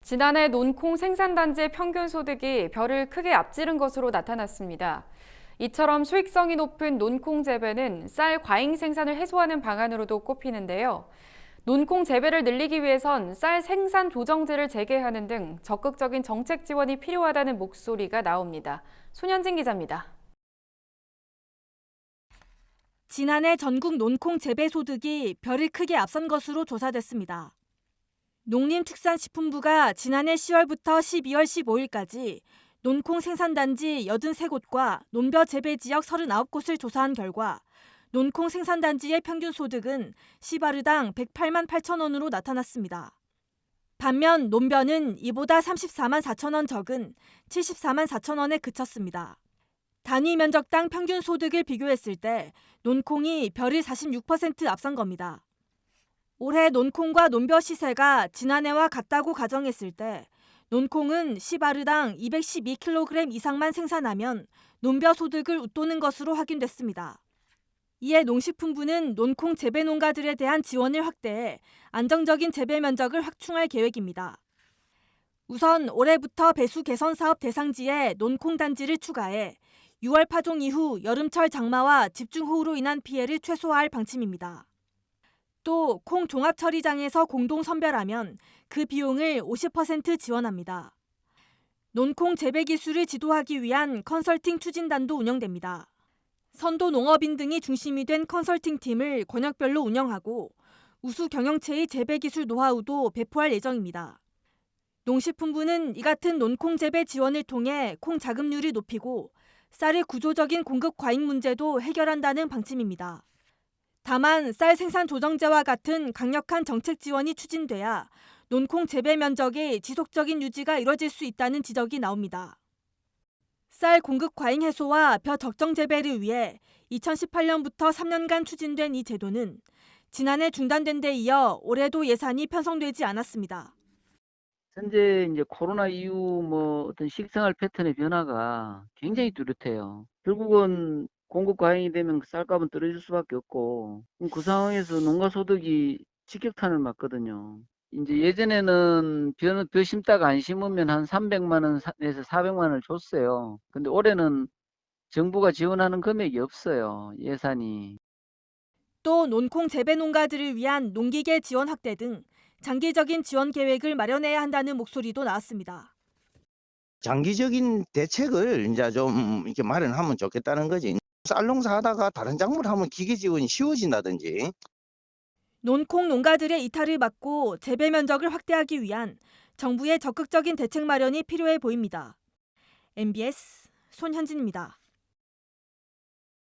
지난해 논콩 생산단지의 평균 소득이 벼를 크게 앞지른 것으로 나타났습니다. 이처럼 수익성이 높은 논콩 재배는 쌀 과잉 생산을 해소하는 방안으로도 꼽히는데요. 논콩 재배를 늘리기 위해선 쌀 생산 조정제를 재개하는 등 적극적인 정책 지원이 필요하다는 목소리가 나옵니다. 손현진 기자입니다. 지난해 전국 논콩 재배 소득이 벼를 크게 앞선 것으로 조사됐습니다. 농림축산식품부가 지난해 10월부터 12월 15일까지 논콩 생산단지 83곳과 논벼 재배 지역 39곳을 조사한 결과 논콩 생산단지의 평균 소득은 시바르당 108만 8천 원으로 나타났습니다. 반면 논벼는 이보다 34만 4천 원 적은 74만 4천 원에 그쳤습니다. 단위 면적당 평균 소득을 비교했을 때 논콩이 벼를 46% 앞선 겁니다. 올해 논콩과 논벼 시세가 지난해와 같다고 가정했을 때 논콩은 시바르당 212kg 이상만 생산하면 논벼 소득을 웃도는 것으로 확인됐습니다. 이에 농식품부는 논콩 재배 농가들에 대한 지원을 확대해 안정적인 재배 면적을 확충할 계획입니다. 우선 올해부터 배수 개선 사업 대상지에 논콩 단지를 추가해 6월 파종 이후 여름철 장마와 집중호우로 인한 피해를 최소화할 방침입니다. 또 콩 종합 처리장에서 공동 선별하면 그 비용을 50% 지원합니다. 논콩 재배 기술을 지도하기 위한 컨설팅 추진단도 운영됩니다. 선도 농업인 등이 중심이 된 컨설팅 팀을 권역별로 운영하고 우수 경영체의 재배 기술 노하우도 배포할 예정입니다. 농식품부는 이 같은 논콩 재배 지원을 통해 콩 자급률을 높이고 쌀의 구조적인 공급 과잉 문제도 해결한다는 방침입니다. 다만 쌀 생산 조정제와 같은 강력한 정책 지원이 추진돼야 논콩 재배 면적의 지속적인 유지가 이뤄질 수 있다는 지적이 나옵니다. 쌀 공급 과잉 해소와 벼 적정 재배를 위해 2018년부터 3년간 추진된 이 제도는 지난해 중단된 데 이어 올해도 예산이 편성되지 않았습니다. 현재 이제 코로나 이후 어떤 식생활 패턴의 변화가 굉장히 뚜렷해요. 결국은 공급 과잉이 되면 쌀값은 떨어질 수밖에 없고, 그 상황에서 농가 소득이 직격탄을 맞거든요. 이제 예전에는 벼 심다가 안 심으면 한 300만 원에서 400만 원을 줬어요. 근데 올해는 정부가 지원하는 금액이 없어요. 예산이. 또 논콩 재배 농가들을 위한 농기계 지원 확대 등 장기적인 지원 계획을 마련해야 한다는 목소리도 나왔습니다. 장기적인 대책을 이제 좀 이렇게 마련하면 좋겠다는 거지. 쌀농사 하다가 다른 작물을 하면 기계 지원이 쉬워진다든지. 논콩 농가들의 이탈을 막고 재배 면적을 확대하기 위한 정부의 적극적인 대책 마련이 필요해 보입니다. MBS 손현진입니다.